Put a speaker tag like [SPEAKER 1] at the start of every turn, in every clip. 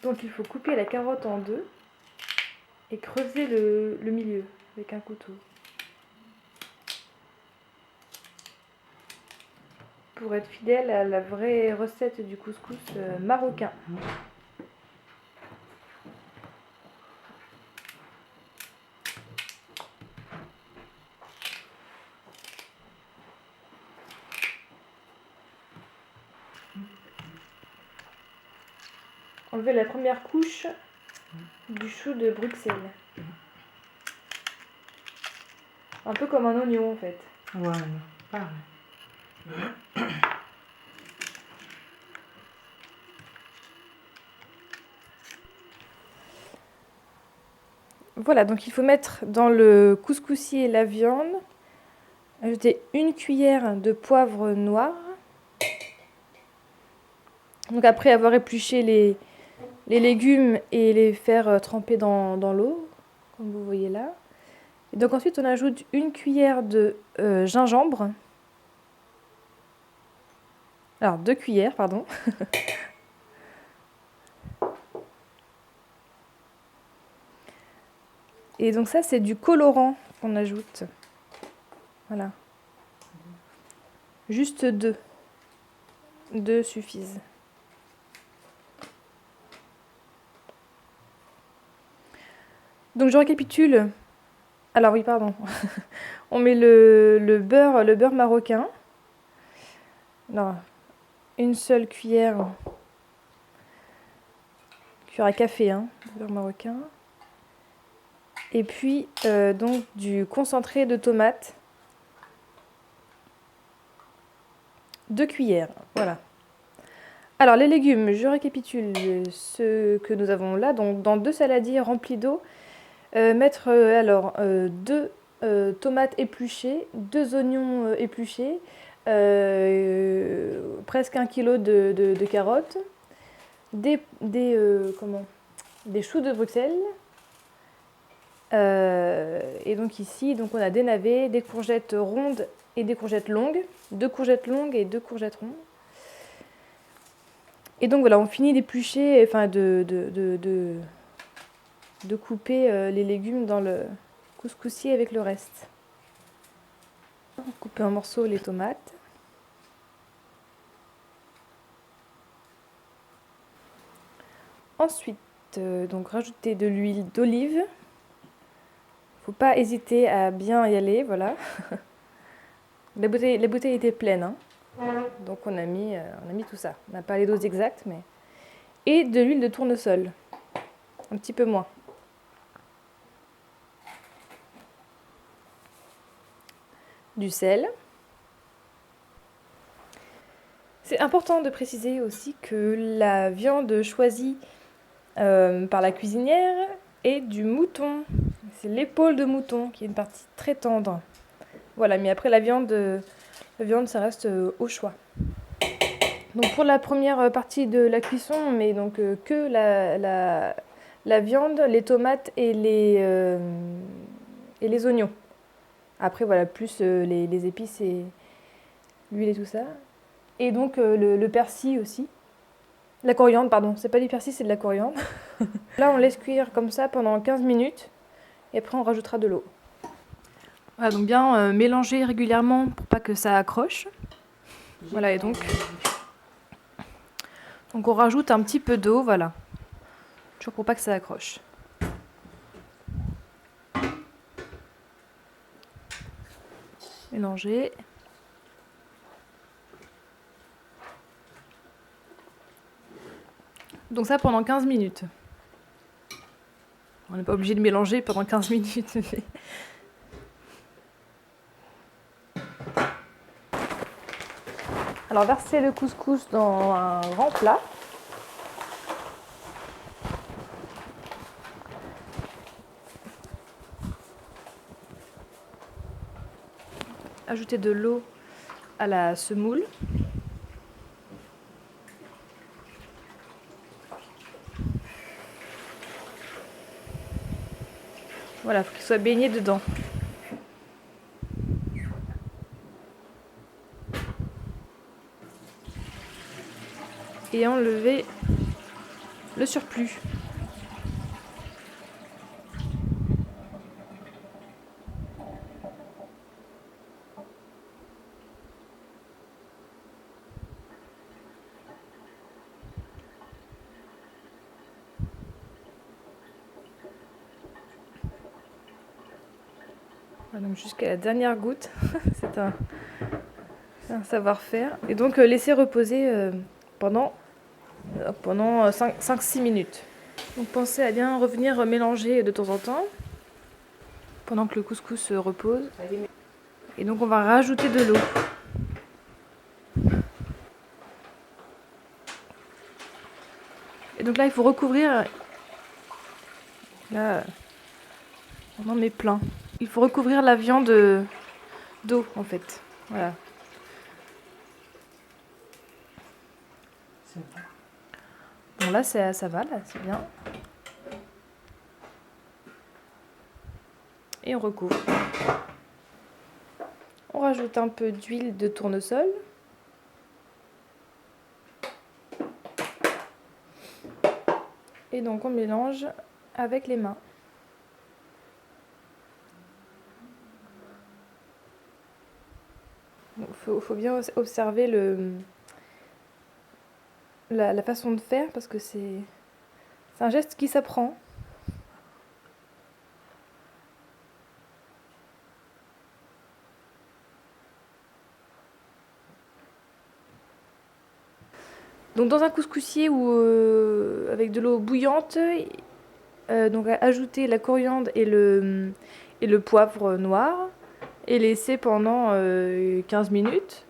[SPEAKER 1] Donc il faut couper la carotte en deux et creuser le milieu avec un couteau. Pour être fidèle à la vraie recette du couscous marocain. Enlever la première couche du chou de Bruxelles. Un peu comme un oignon en fait.
[SPEAKER 2] Voilà, pareil.
[SPEAKER 1] Voilà, donc il faut mettre dans le couscoussier la viande, ajouter une cuillère de poivre noir. Donc après avoir épluché les légumes et les faire tremper dans l'eau, comme vous voyez là. Et donc ensuite on ajoute une cuillère de gingembre. Alors 2 cuillères, pardon. Et donc ça c'est du colorant qu'on ajoute. Voilà. Juste 2. 2 suffisent. Donc je récapitule. Alors oui, pardon. On met le beurre marocain. Alors, une seule cuillère à café, hein, de beurre marocain. Et puis donc du concentré de tomate. 2 cuillères, voilà. Alors les légumes, je récapitule ce que nous avons là. Donc dans 2 saladiers remplis d'eau, mettre 2 tomates épluchées, 2 oignons épluchés, presque 1 kg de carottes, des choux de Bruxelles. Et donc ici, donc on a des navets, des courgettes rondes et des courgettes longues, 2 courgettes longues et 2 courgettes rondes. Et donc voilà, on finit d'éplucher, enfin de couper les légumes dans le couscoussier avec le reste. Couper en morceaux les tomates. Ensuite, donc rajouter de l'huile d'olive. Faut pas hésiter à bien y aller, voilà. La bouteille était pleine, hein. Donc on a mis tout ça. On n'a pas les doses exactes, mais... Et de l'huile de tournesol. Un petit peu moins. Du sel. C'est important de préciser aussi que la viande choisie par la cuisinière est du mouton. C'est l'épaule de mouton qui est une partie très tendre. Voilà, mais après la viande ça reste au choix. Donc pour la première partie de la cuisson, on met donc que la viande, les tomates et les oignons. Après voilà, plus les épices et l'huile et tout ça. Et donc le persil aussi. La coriandre, pardon, c'est pas du persil, c'est de la coriandre. Là on laisse cuire comme ça pendant 15 minutes et après on rajoutera de l'eau. Voilà, donc bien mélanger régulièrement pour pas que ça accroche. Voilà, et donc on rajoute un petit peu d'eau, voilà. Toujours pour pas que ça accroche. Mélanger. Donc ça pendant 15 minutes. On n'est pas obligé de mélanger pendant 15 minutes. Alors versez le couscous dans un grand plat. Ajoutez de l'eau à la semoule. Voilà, il faut qu'il soit baigné dedans. Et enlever le le surplus. Voilà, donc jusqu'à la dernière goutte, c'est un savoir-faire. Et donc laisser reposer pendant 5-6 minutes. Donc pensez à bien revenir mélanger de temps en temps pendant que le couscous se repose. Et donc on va rajouter de l'eau. Et donc là il faut recouvrir. Là, on en met plein. Il faut recouvrir la viande d'eau en fait. Voilà. Bon là ça va, là c'est bien. Et on recouvre. On rajoute un peu d'huile de tournesol. Et donc on mélange avec les mains. Il faut bien observer la façon de faire parce que c'est un geste qui s'apprend. Donc dans un couscoussier ou avec de l'eau bouillante, donc ajouter la coriandre et le poivre noir et laisser pendant 15 minutes.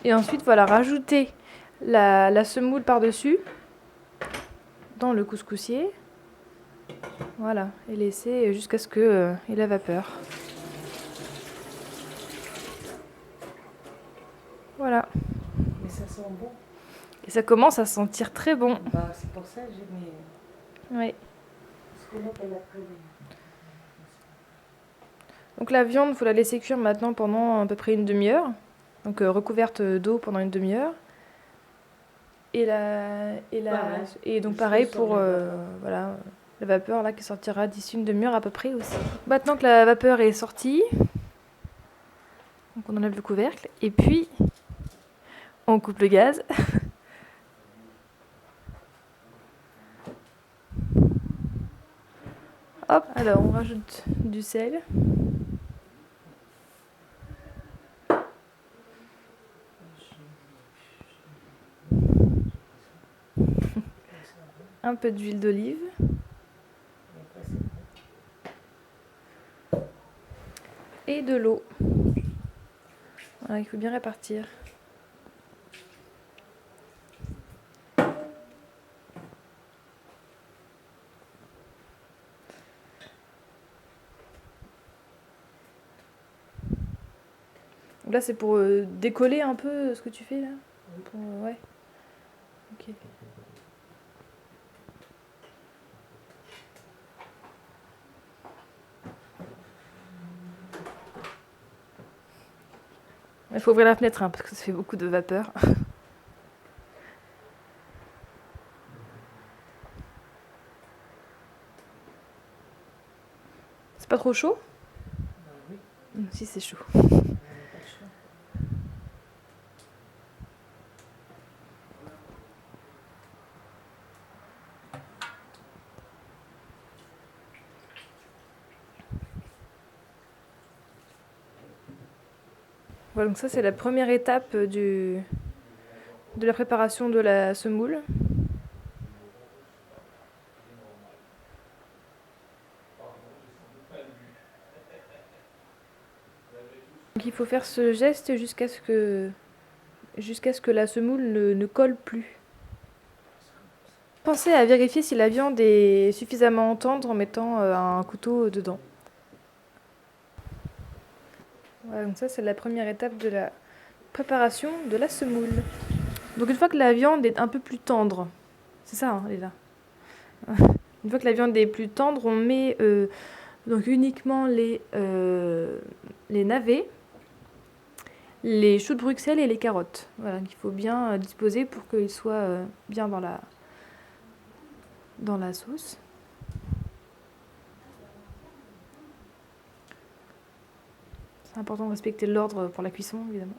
[SPEAKER 1] Et ensuite voilà, rajouter la semoule par-dessus dans le couscoussier. Voilà, et laisser jusqu'à ce qu'il ait la vapeur. Voilà.
[SPEAKER 2] Mais ça sent bon.
[SPEAKER 1] Et ça commence à sentir très bon.
[SPEAKER 2] Bah, c'est pour ça que j'ai mis.
[SPEAKER 1] Oui.
[SPEAKER 2] Ce qu'on appelle la prévenue.
[SPEAKER 1] Donc la viande, il faut la laisser cuire maintenant pendant à peu près une demi-heure. Donc recouverte d'eau pendant une demi-heure. Et donc pareil pour voilà, la vapeur là qui sortira d'ici une demi-heure à peu près aussi. Maintenant que la vapeur est sortie, donc on enlève le couvercle et puis on coupe le gaz. Hop, alors on rajoute du sel. Un peu d'huile d'olive. Et de l'eau. Voilà, il faut bien répartir. Donc là, c'est pour décoller un peu ce que tu fais là. Ouais. Ok. Il faut ouvrir la fenêtre hein, parce que ça fait beaucoup de vapeur. C'est pas trop chaud?
[SPEAKER 2] Oui.
[SPEAKER 1] Si, c'est chaud. Voilà, donc ça c'est la première étape de la préparation de la semoule. Donc il faut faire ce geste jusqu'à ce que la semoule ne colle plus. Pensez à vérifier si la viande est suffisamment tendre en mettant un couteau dedans. Voilà, donc ça c'est la première étape de la préparation de la semoule. Donc une fois que la viande est un peu plus tendre, c'est ça, hein, elle est là. Une fois que la viande est plus tendre, on met donc uniquement les navets, les choux de Bruxelles et les carottes. Voilà, qu'il faut bien disposer pour qu'ils soient bien dans la sauce. C'est important de respecter l'ordre pour la cuisson, évidemment.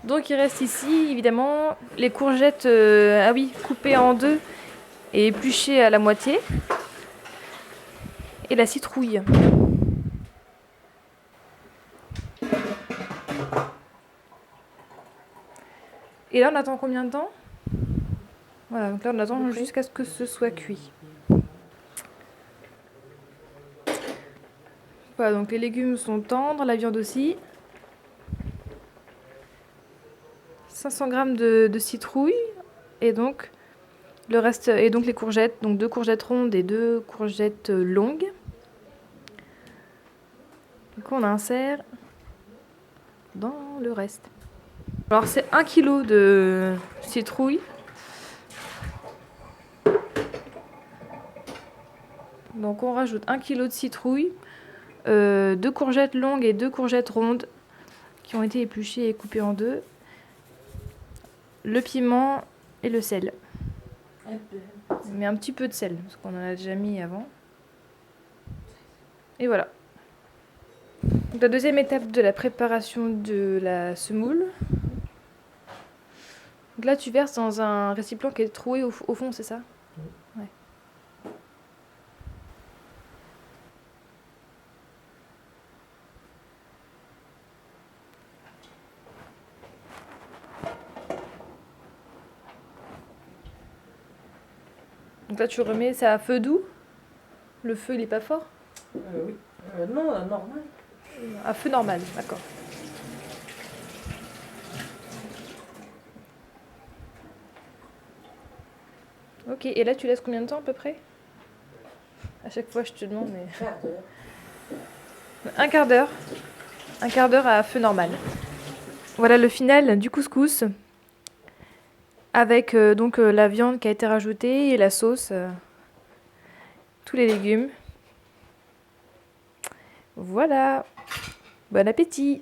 [SPEAKER 1] Donc il reste ici, évidemment, les courgettes coupées en deux et épluchées à la moitié. Et la citrouille. Et là, on attend combien de temps? Voilà, donc là, on attend jusqu'à ce que ce soit cuit. Voilà, donc les légumes sont tendres, la viande aussi. 500 g de citrouille et donc le reste, et donc les courgettes, donc 2 courgettes rondes et 2 courgettes longues. Du coup, on insère dans le reste. Alors, c'est 1 kg de citrouille. Donc, on rajoute 1 kg de citrouille, 2 courgettes longues et 2 courgettes rondes qui ont été épluchées et coupées en deux, le piment et le sel. Mais un petit peu de sel, parce qu'on en a déjà mis avant. Et voilà. Donc, la deuxième étape de la préparation de la semoule. Donc là, tu verses dans un récipient qui est troué au fond, c'est ça? Ouais. Donc là, tu remets ça à feu doux. Le feu, il est pas fort?
[SPEAKER 2] Oui. Non, normal.
[SPEAKER 1] À feu normal, d'accord. Ok, et là, tu laisses combien de temps à peu près? À chaque fois, je te demande, mais...
[SPEAKER 2] Quart d'heure.
[SPEAKER 1] Un quart d'heure. Un quart d'heure à feu normal. Voilà le final du couscous. Avec donc la viande qui a été rajoutée et la sauce. Tous les légumes. Voilà. Bon appétit!